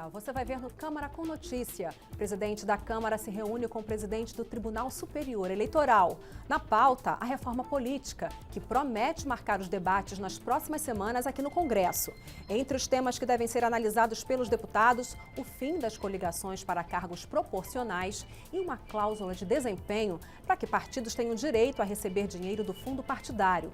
Olha, você vai ver no Câmara com Notícia. O presidente da Câmara se reúne com o presidente do Tribunal Superior Eleitoral. Na pauta, a reforma política, que promete marcar os debates nas próximas semanas aqui no Congresso. Entre os temas que devem ser analisados pelos deputados, o fim das coligações para cargos proporcionais e uma cláusula de desempenho para que partidos tenham direito a receber dinheiro do fundo partidário.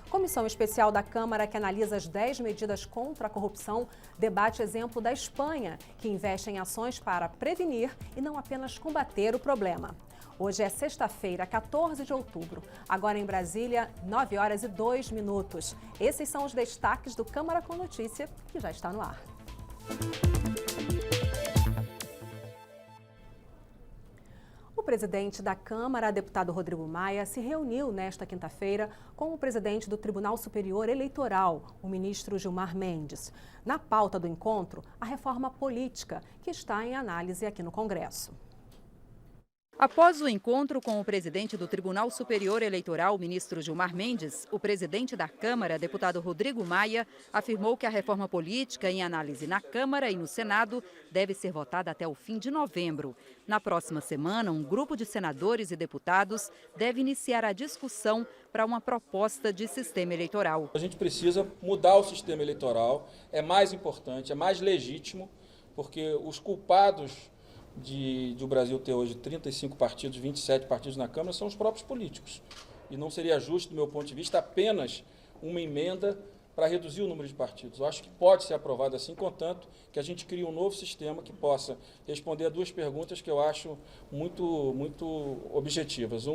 Comissão especial da Câmara que analisa as 10 medidas contra a corrupção debate exemplo da Espanha, que investe em ações para prevenir e não apenas combater o problema. Hoje é sexta-feira, 14 de outubro. Agora em Brasília, 9h02. Esses são os destaques do Câmara com Notícia, que já está no ar. O presidente da Câmara, deputado Rodrigo Maia, se reuniu nesta quinta-feira com o presidente do Tribunal Superior Eleitoral, o ministro Gilmar Mendes. Na pauta do encontro, a reforma política, que está em análise aqui no Congresso. Após o encontro com o presidente do Tribunal Superior Eleitoral, o ministro Gilmar Mendes, o presidente da Câmara, deputado Rodrigo Maia, afirmou que a reforma política em análise na Câmara e no Senado deve ser votada até o fim de novembro. Na próxima semana, um grupo de senadores e deputados deve iniciar a discussão para uma proposta de sistema eleitoral. A gente precisa mudar o sistema eleitoral, é mais importante, é mais legítimo, porque os culpados de o Brasil ter hoje 35 partidos, 27 partidos na Câmara, são os próprios políticos. E não seria justo, do meu ponto de vista, apenas uma emenda para reduzir o número de partidos. Eu acho que pode ser aprovado assim, contanto que a gente crie um novo sistema que possa responder a duas perguntas que eu acho muito objetivas.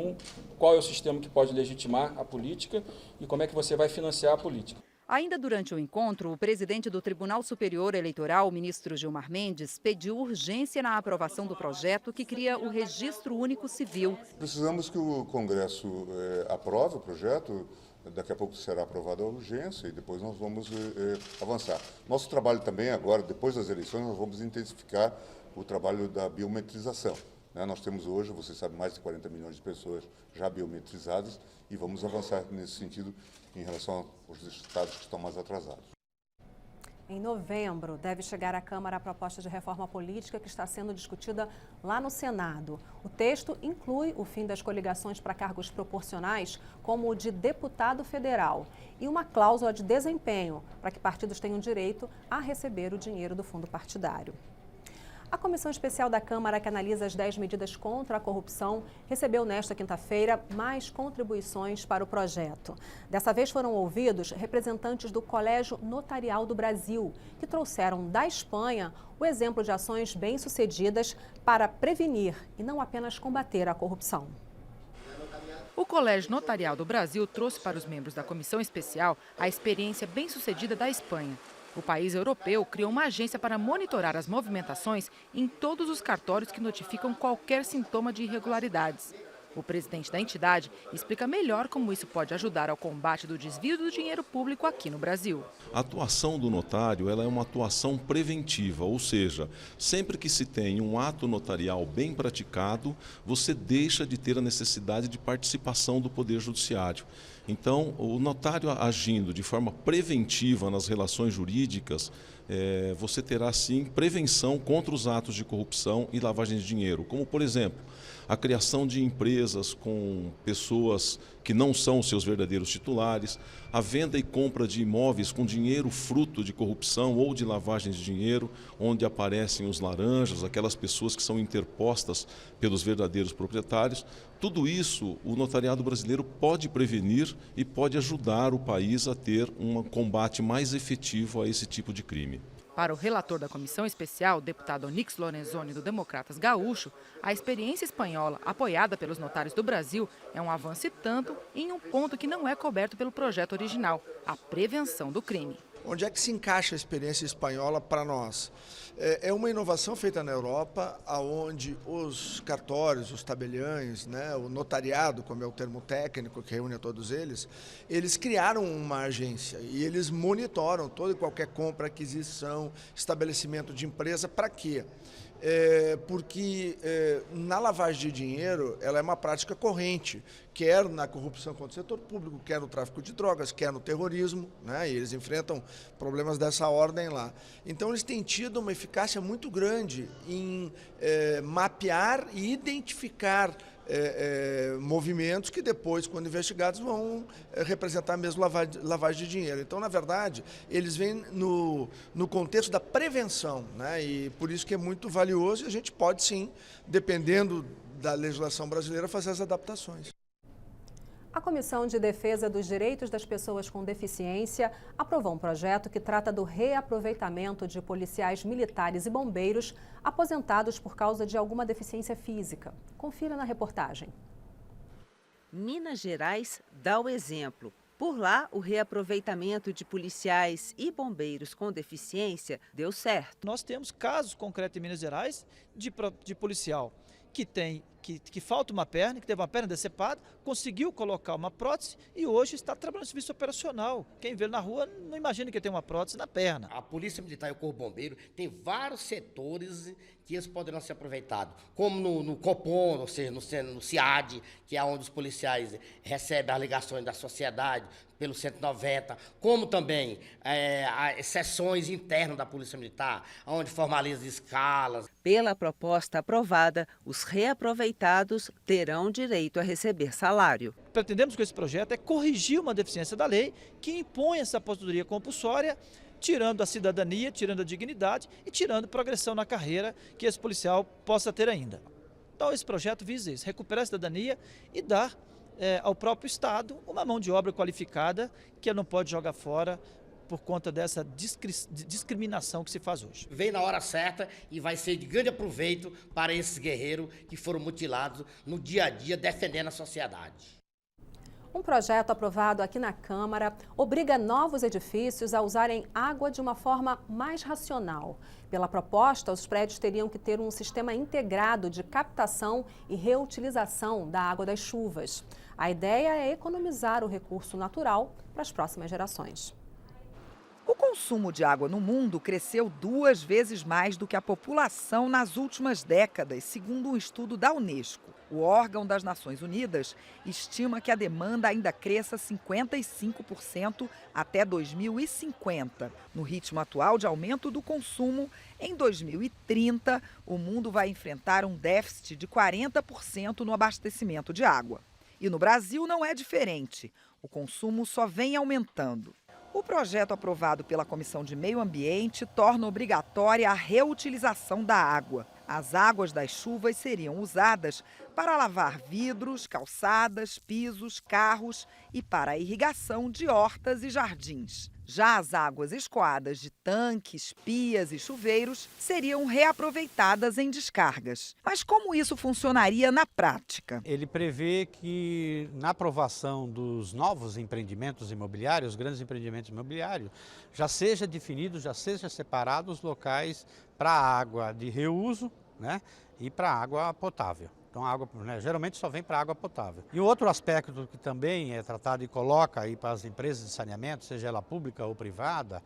Qual é o sistema que pode legitimar a política e como é que você vai financiar a política? Ainda durante o encontro, o presidente do Tribunal Superior Eleitoral, o ministro Gilmar Mendes, pediu urgência na aprovação do projeto que cria o Registro Único Civil. Precisamos que o Congresso aprove o projeto, daqui a pouco será aprovada a urgência e depois nós vamos avançar. Nosso trabalho também agora, depois das eleições, nós vamos intensificar o trabalho da biometrização. Nós temos hoje, você sabe, mais de 40 milhões de pessoas já biometrizadas e vamos avançar nesse sentido em relação aos estados que estão mais atrasados. Em novembro, deve chegar à Câmara a proposta de reforma política que está sendo discutida lá no Senado. O texto inclui o fim das coligações para cargos proporcionais, como o de deputado federal, e uma cláusula de desempenho para que partidos tenham direito a receber o dinheiro do fundo partidário. A Comissão Especial da Câmara, que analisa as 10 medidas contra a corrupção, recebeu nesta quinta-feira mais contribuições para o projeto. Dessa vez foram ouvidos representantes do Colégio Notarial do Brasil, que trouxeram da Espanha o exemplo de ações bem-sucedidas para prevenir e não apenas combater a corrupção. O Colégio Notarial do Brasil trouxe para os membros da Comissão Especial a experiência bem-sucedida da Espanha. O país europeu criou uma agência para monitorar as movimentações em todos os cartórios que notificam qualquer sintoma de irregularidades. O presidente da entidade explica melhor como isso pode ajudar ao combate do desvio do dinheiro público aqui no Brasil. A atuação do notário ela é uma atuação preventiva, ou seja, sempre que se tem um ato notarial bem praticado, você deixa de ter a necessidade de participação do Poder Judiciário. Então, o notário agindo de forma preventiva nas relações jurídicas, você terá sim prevenção contra os atos de corrupção e lavagem de dinheiro, como por exemplo, a criação de empresas com pessoas que não são seus verdadeiros titulares, a venda e compra de imóveis com dinheiro fruto de corrupção ou de lavagem de dinheiro, onde aparecem os laranjas, aquelas pessoas que são interpostas pelos verdadeiros proprietários. Tudo isso o notariado brasileiro pode prevenir e pode ajudar o país a ter um combate mais efetivo a esse tipo de crime. Para o relator da Comissão Especial, deputado Onyx Lorenzoni, do Democratas Gaúcho, a experiência espanhola, apoiada pelos notários do Brasil, é um avanço e tanto em um ponto que não é coberto pelo projeto original, a prevenção do crime. Onde é que se encaixa a experiência espanhola para nós? É uma inovação feita na Europa, onde os cartórios, os tabeliães, o notariado, como é o termo técnico que reúne a todos eles criaram uma agência e eles monitoram toda e qualquer compra, aquisição, estabelecimento de empresa. Para quê? porque na lavagem de dinheiro ela é uma prática corrente, quer na corrupção contra o setor público, quer no tráfico de drogas, quer no terrorismo, né? E eles enfrentam problemas dessa ordem lá. Então eles têm tido uma eficácia muito grande em mapear e identificar movimentos que depois, quando investigados, vão representar mesmo lavagem de dinheiro. Então, na verdade, eles vêm no contexto da prevenção, né? E por isso que é muito valioso e a gente pode sim, dependendo da legislação brasileira, fazer as adaptações. A Comissão de Defesa dos Direitos das Pessoas com Deficiência aprovou um projeto que trata do reaproveitamento de policiais militares e bombeiros aposentados por causa de alguma deficiência física. Confira na reportagem. Minas Gerais dá o exemplo. Por lá, o reaproveitamento de policiais e bombeiros com deficiência deu certo. Nós temos casos concretos em Minas Gerais de policial que falta uma perna, que teve uma perna decepada, conseguiu colocar uma prótese e hoje está trabalhando no serviço operacional. Quem vê na rua não imagina que tem uma prótese na perna. A Polícia Militar e o Corpo Bombeiro tem vários setores que eles poderão ser aproveitados, como no Copom, ou seja, no CIAD, que é onde os policiais recebem as ligações da sociedade, pelo 190, como também as sessões internas da Polícia Militar, onde formaliza escalas. Pela proposta aprovada, os reaproveitados terão direito a receber salário. Pretendemos com esse projeto é corrigir uma deficiência da lei que impõe essa aposentadoria compulsória, tirando a cidadania, tirando a dignidade e tirando progressão na carreira que esse policial possa ter ainda. Então esse projeto visa isso, recuperar a cidadania e dar ao próprio Estado uma mão de obra qualificada que ele não pode jogar fora por conta dessa discriminação que se faz hoje. Vem na hora certa e vai ser de grande aproveito para esses guerreiros que foram mutilados no dia a dia defendendo a sociedade. Um projeto aprovado aqui na Câmara obriga novos edifícios a usarem água de uma forma mais racional. Pela proposta, os prédios teriam que ter um sistema integrado de captação e reutilização da água das chuvas. A ideia é economizar o recurso natural para as próximas gerações. O consumo de água no mundo cresceu 2 vezes mais do que a população nas últimas décadas, segundo um estudo da Unesco. O órgão das Nações Unidas estima que a demanda ainda cresça 55% até 2050. No ritmo atual de aumento do consumo, em 2030, o mundo vai enfrentar um déficit de 40% no abastecimento de água. E no Brasil não é diferente. O consumo só vem aumentando. O projeto aprovado pela Comissão de Meio Ambiente torna obrigatória a reutilização da água. As águas das chuvas seriam usadas para lavar vidros, calçadas, pisos, carros e para a irrigação de hortas e jardins. Já as águas escoadas de tanques, pias e chuveiros seriam reaproveitadas em descargas. Mas como isso funcionaria na prática? Ele prevê que na aprovação dos novos empreendimentos imobiliários, grandes empreendimentos imobiliários, já seja definido, já seja separado os locais para água de reuso, né, e para água potável. Então a água, né, geralmente só vem para água potável. E o outro aspecto que também é tratado e coloca aí para as empresas de saneamento, seja ela pública ou privada,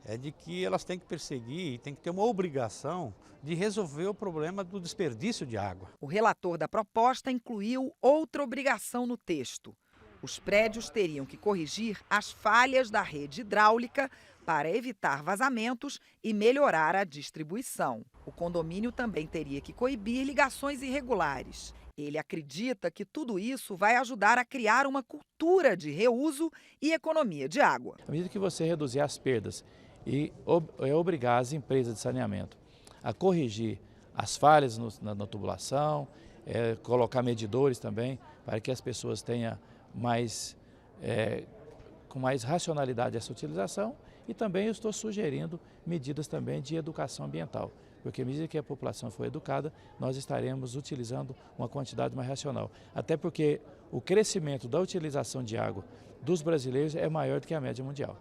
é de que elas têm que perseguir, têm que ter uma obrigação de resolver o problema do desperdício de água. O relator da proposta incluiu outra obrigação no texto. Os prédios teriam que corrigir as falhas da rede hidráulica para evitar vazamentos e melhorar a distribuição. O condomínio também teria que coibir ligações irregulares. Ele acredita que tudo isso vai ajudar a criar uma cultura de reuso e economia de água. À medida que você reduzir as perdas e obrigar as empresas de saneamento a corrigir as falhas na tubulação, colocar medidores também para que as pessoas tenham com mais racionalidade essa utilização. E também eu estou sugerindo medidas também de educação ambiental, porque à medida que a população for educada, nós estaremos utilizando uma quantidade mais racional. Até porque o crescimento da utilização de água dos brasileiros é maior do que a média mundial.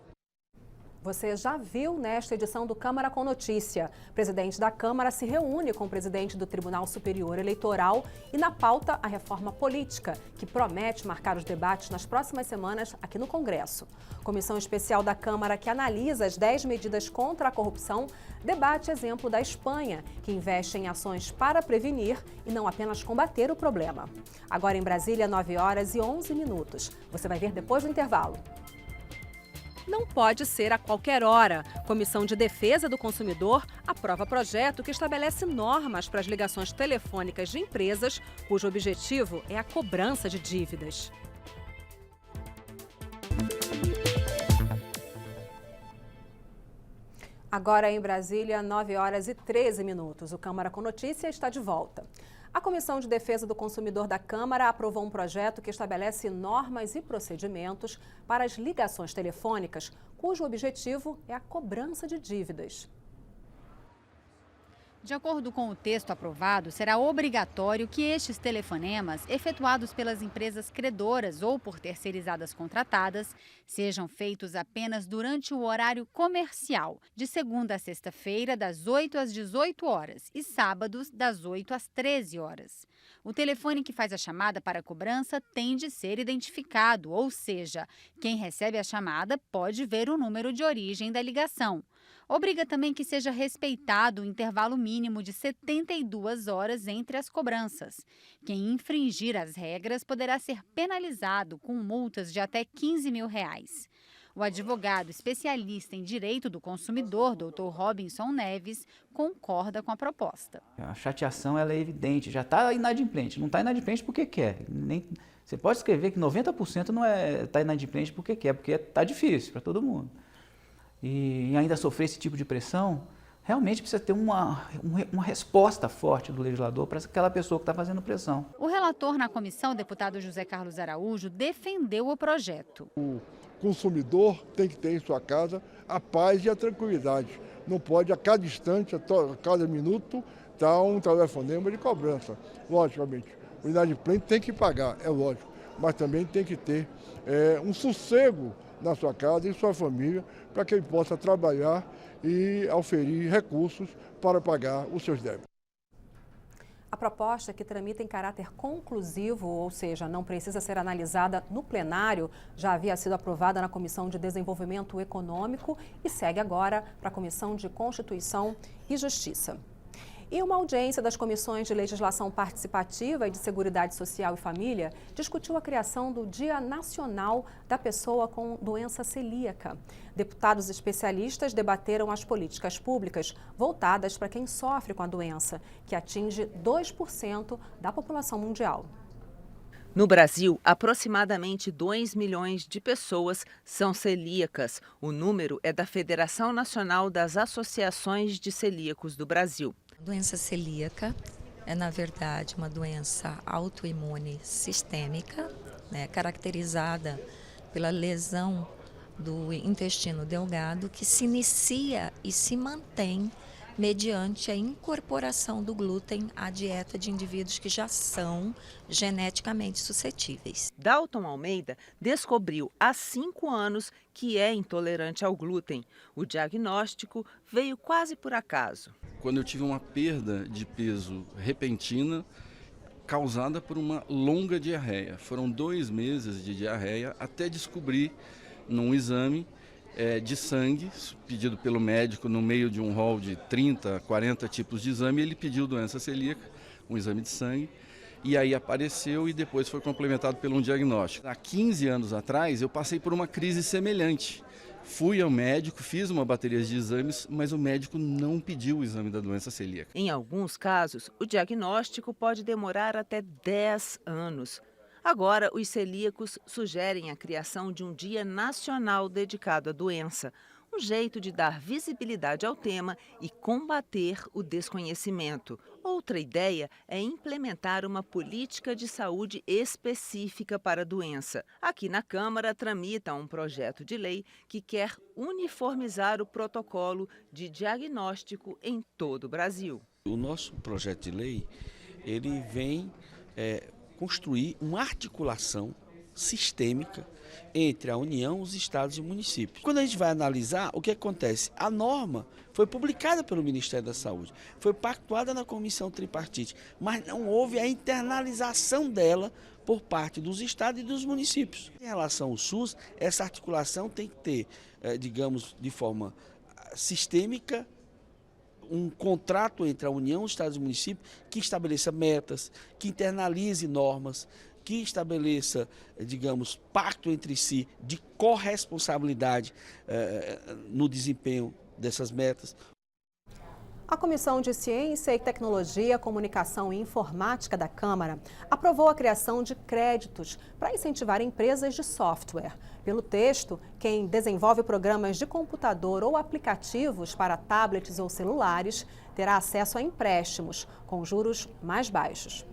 Você já viu nesta edição do Câmara com Notícia. O presidente da Câmara se reúne com o presidente do Tribunal Superior Eleitoral e na pauta a reforma política, que promete marcar os debates nas próximas semanas aqui no Congresso. Comissão especial da Câmara que analisa as 10 medidas contra a corrupção debate exemplo da Espanha, que investe em ações para prevenir e não apenas combater o problema. Agora em Brasília, 9h11. Você vai ver depois do intervalo. Não pode ser a qualquer hora. Comissão de Defesa do Consumidor aprova projeto que estabelece normas para as ligações telefônicas de empresas, cujo objetivo é a cobrança de dívidas. Agora em Brasília, 9h13. O Câmara com Notícia está de volta. A Comissão de Defesa do Consumidor da Câmara aprovou um projeto que estabelece normas e procedimentos para as ligações telefônicas, cujo objetivo é a cobrança de dívidas. De acordo com o texto aprovado, será obrigatório que estes telefonemas, efetuados pelas empresas credoras ou por terceirizadas contratadas, sejam feitos apenas durante o horário comercial, de segunda a sexta-feira, das 8 às 18 horas e sábados, das 8 às 13 horas. O telefone que faz a chamada para a cobrança tem de ser identificado, ou seja, quem recebe a chamada pode ver o número de origem da ligação. Obriga também que seja respeitado o intervalo mínimo de 72 horas entre as cobranças. Quem infringir as regras poderá ser penalizado com multas de até R$15 mil. O advogado especialista em direito do consumidor, Dr. Robinson Neves, concorda com a proposta. A chateação ela é evidente, já está inadimplente. Não está inadimplente porque quer. Você pode escrever que 90% não está inadimplente porque quer, porque está difícil para todo mundo. E ainda sofrer esse tipo de pressão, realmente precisa ter uma resposta forte do legislador para aquela pessoa que está fazendo pressão. O relator na comissão, deputado José Carlos Araújo, defendeu o projeto. O consumidor tem que ter em sua casa a paz e a tranquilidade. Não pode, a cada instante, a cada minuto, dar um telefonema de cobrança. Logicamente, o inadimplente tem que pagar, é lógico, mas também tem que ter um sossego na sua casa e em sua família, para que ele possa trabalhar e oferir recursos para pagar os seus débitos. A proposta, que tramita em caráter conclusivo, ou seja, não precisa ser analisada no plenário, já havia sido aprovada na Comissão de Desenvolvimento Econômico e segue agora para a Comissão de Constituição e Justiça. E uma audiência das Comissões de Legislação Participativa e de Seguridade Social e Família discutiu a criação do Dia Nacional da Pessoa com Doença Celíaca. Deputados especialistas debateram as políticas públicas voltadas para quem sofre com a doença, que atinge 2% da população mundial. No Brasil, aproximadamente 2 milhões de pessoas são celíacas. O número é da Federação Nacional das Associações de Celíacos do Brasil. A doença celíaca é, na verdade, uma doença autoimune sistêmica, caracterizada pela lesão do intestino delgado, que se inicia e se mantém mediante a incorporação do glúten à dieta de indivíduos que já são geneticamente suscetíveis. Dalton Almeida descobriu há 5 anos que é intolerante ao glúten. O diagnóstico veio quase por acaso. Quando eu tive uma perda de peso repentina causada por uma longa diarreia. Foram 2 meses de diarreia até descobrir num exame de sangue, pedido pelo médico no meio de um rol de 30, 40 tipos de exame, ele pediu doença celíaca, um exame de sangue, e aí apareceu e depois foi complementado por um diagnóstico. Há 15 anos atrás eu passei por uma crise semelhante. Fui ao médico, fiz uma bateria de exames, mas o médico não pediu o exame da doença celíaca. Em alguns casos, o diagnóstico pode demorar até 10 anos. Agora, os celíacos sugerem a criação de um Dia Nacional dedicado à doença, um jeito de dar visibilidade ao tema e combater o desconhecimento. Outra ideia é implementar uma política de saúde específica para a doença. Aqui na Câmara tramita um projeto de lei que quer uniformizar o protocolo de diagnóstico em todo o Brasil. O nosso projeto de lei, ele vem construir uma articulação sistêmica entre a União, os estados e os municípios. Quando a gente vai analisar, o que acontece? A norma foi publicada pelo Ministério da Saúde, foi pactuada na comissão tripartite, mas não houve a internalização dela por parte dos estados e dos municípios. Em relação ao SUS, essa articulação tem que ter, digamos, de forma sistêmica, um contrato entre a União, os estados e o município que estabeleça metas, que internalize normas, que estabeleça, digamos, pacto entre si de corresponsabilidade no desempenho dessas metas. A Comissão de Ciência e Tecnologia, Comunicação e Informática da Câmara aprovou a criação de créditos para incentivar empresas de software. Pelo texto, quem desenvolve programas de computador ou aplicativos para tablets ou celulares terá acesso a empréstimos com juros mais baixos.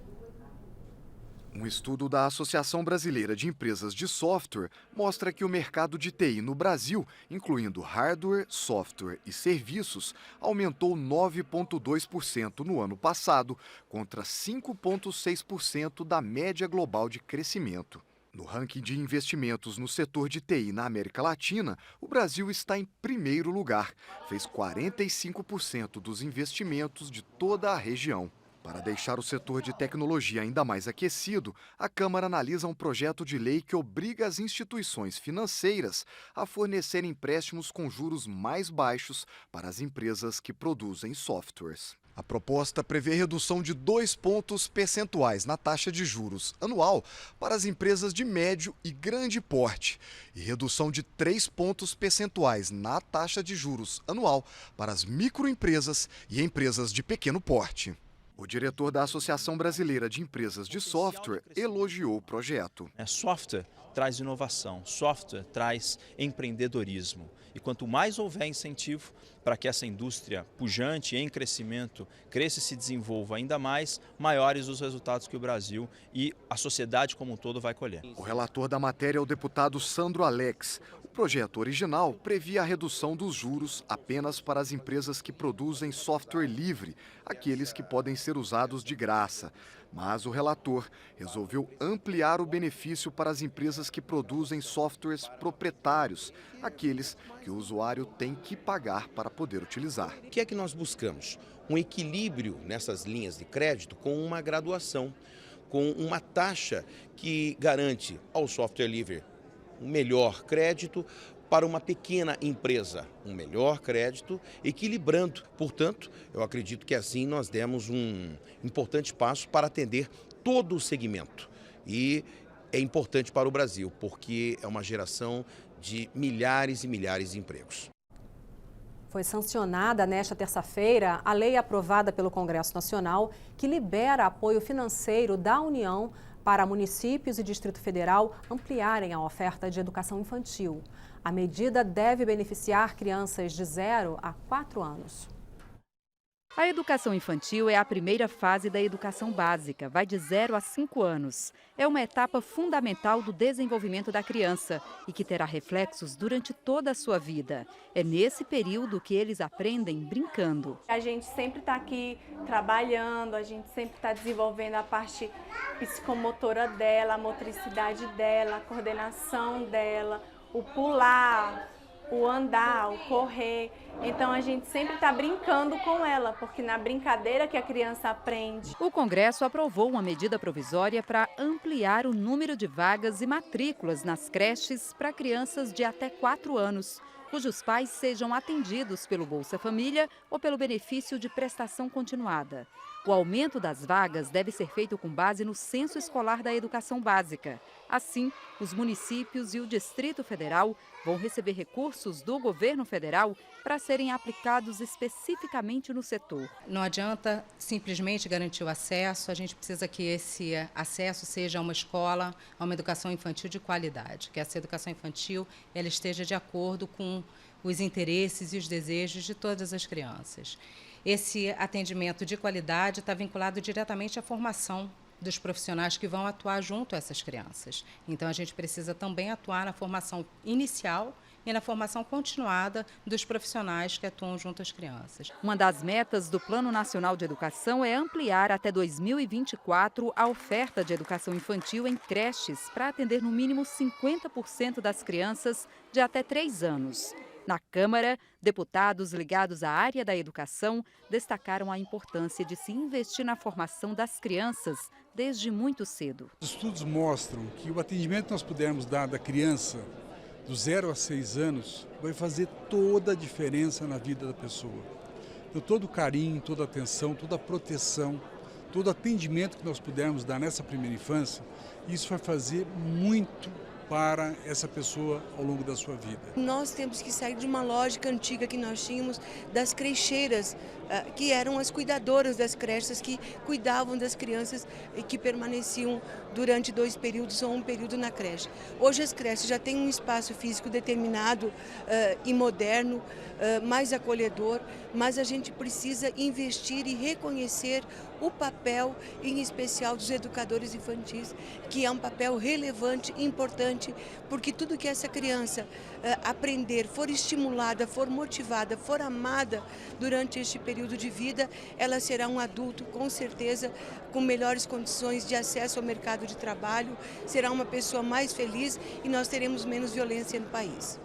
Um estudo da Associação Brasileira de Empresas de Software mostra que o mercado de TI no Brasil, incluindo hardware, software e serviços, aumentou 9,2% no ano passado, contra 5,6% da média global de crescimento. No ranking de investimentos no setor de TI na América Latina, o Brasil está em primeiro lugar, fez 45% dos investimentos de toda a região. Para deixar o setor de tecnologia ainda mais aquecido, a Câmara analisa um projeto de lei que obriga as instituições financeiras a fornecer empréstimos com juros mais baixos para as empresas que produzem softwares. A proposta prevê redução de 2 pontos percentuais na taxa de juros anual para as empresas de médio e grande porte e redução de 3 pontos percentuais na taxa de juros anual para as microempresas e empresas de pequeno porte. O diretor da Associação Brasileira de Empresas de Software elogiou o projeto. Software traz inovação, software traz empreendedorismo. E quanto mais houver incentivo para que essa indústria pujante, em crescimento, cresça e se desenvolva ainda mais, maiores os resultados que o Brasil e a sociedade como um todo vai colher. O relator da matéria é o deputado Sandro Alex. O projeto original previa a redução dos juros apenas para as empresas que produzem software livre, aqueles que podem ser usados de graça. Mas o relator resolveu ampliar o benefício para as empresas que produzem softwares proprietários, aqueles que o usuário tem que pagar para poder utilizar. O que é que nós buscamos? Um equilíbrio nessas linhas de crédito com uma graduação, com uma taxa que garante ao software livre um melhor crédito, para uma pequena empresa, um melhor crédito, equilibrando. Portanto, eu acredito que assim nós demos um importante passo para atender todo o segmento. E é importante para o Brasil, porque é uma geração de milhares e milhares de empregos. Foi sancionada nesta terça-feira a lei aprovada pelo Congresso Nacional que libera apoio financeiro da União para municípios e Distrito Federal ampliarem a oferta de educação infantil. A medida deve beneficiar crianças de 0 a 4 anos. A educação infantil é a primeira fase da educação básica, vai de 0 a 5 anos. É uma etapa fundamental do desenvolvimento da criança e que terá reflexos durante toda a sua vida. É nesse período que eles aprendem brincando. A gente sempre está aqui trabalhando, a gente sempre está desenvolvendo a parte psicomotora dela, a motricidade dela, a coordenação dela, o pular, o andar, o correr. Então a gente sempre está brincando com ela, porque na brincadeira que a criança aprende. O Congresso aprovou uma medida provisória para ampliar o número de vagas e matrículas nas creches para crianças de até 4 anos, cujos pais sejam atendidos pelo Bolsa Família ou pelo benefício de prestação continuada. O aumento das vagas deve ser feito com base no Censo Escolar da Educação Básica. Assim, os municípios e o Distrito Federal vão receber recursos do governo federal para serem aplicados especificamente no setor. Não adianta simplesmente garantir o acesso, a gente precisa que esse acesso seja a uma escola, a uma educação infantil de qualidade, que essa educação infantil ela esteja de acordo com os interesses e os desejos de todas as crianças. Esse atendimento de qualidade está vinculado diretamente à formação dos profissionais que vão atuar junto a essas crianças. Então, a gente precisa também atuar na formação inicial e na formação continuada dos profissionais que atuam junto às crianças. Uma das metas do Plano Nacional de Educação é ampliar até 2024 a oferta de educação infantil em creches para atender no mínimo 50% das crianças de até 3 anos. Na Câmara, deputados ligados à área da educação destacaram a importância de se investir na formação das crianças desde muito cedo. Os estudos mostram que o atendimento que nós pudermos dar da criança do 0 a 6 anos vai fazer toda a diferença na vida da pessoa. Então, todo o carinho, toda a atenção, toda a proteção, todo o atendimento que nós pudermos dar nessa primeira infância, isso vai fazer muito para essa pessoa ao longo da sua vida. Nós temos que sair de uma lógica antiga que nós tínhamos das crecheiras, que eram as cuidadoras das creches, que cuidavam das crianças e que permaneciam durante 2 períodos ou 1 período na creche. Hoje as creches já têm um espaço físico determinado e moderno, mais acolhedor, mas a gente precisa investir e reconhecer o papel, em especial, dos educadores infantis, que é um papel relevante e importante, porque tudo que essa criança aprender, for estimulada, for motivada, for amada durante este período de vida, ela será um adulto, com certeza, com melhores condições de acesso ao mercado de trabalho, será uma pessoa mais feliz e nós teremos menos violência no país.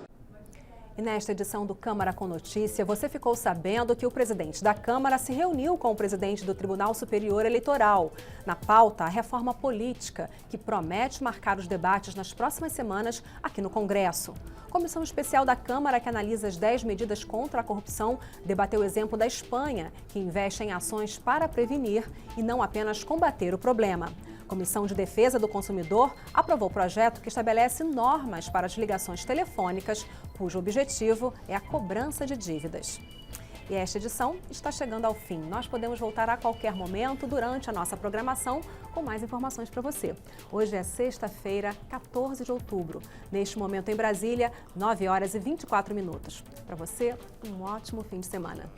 E nesta edição do Câmara com Notícia, você ficou sabendo que o presidente da Câmara se reuniu com o presidente do Tribunal Superior Eleitoral. Na pauta, a reforma política, que promete marcar os debates nas próximas semanas aqui no Congresso. A Comissão Especial da Câmara, que analisa as 10 medidas contra a corrupção, debateu o exemplo da Espanha, que investe em ações para prevenir e não apenas combater o problema. A Comissão de Defesa do Consumidor aprovou o projeto que estabelece normas para as ligações telefônicas, cujo objetivo é a cobrança de dívidas. E esta edição está chegando ao fim. Nós podemos voltar a qualquer momento durante a nossa programação com mais informações para você. Hoje é sexta-feira, 14 de outubro. Neste momento em Brasília, 9 horas e 24 minutos. Para você, um ótimo fim de semana.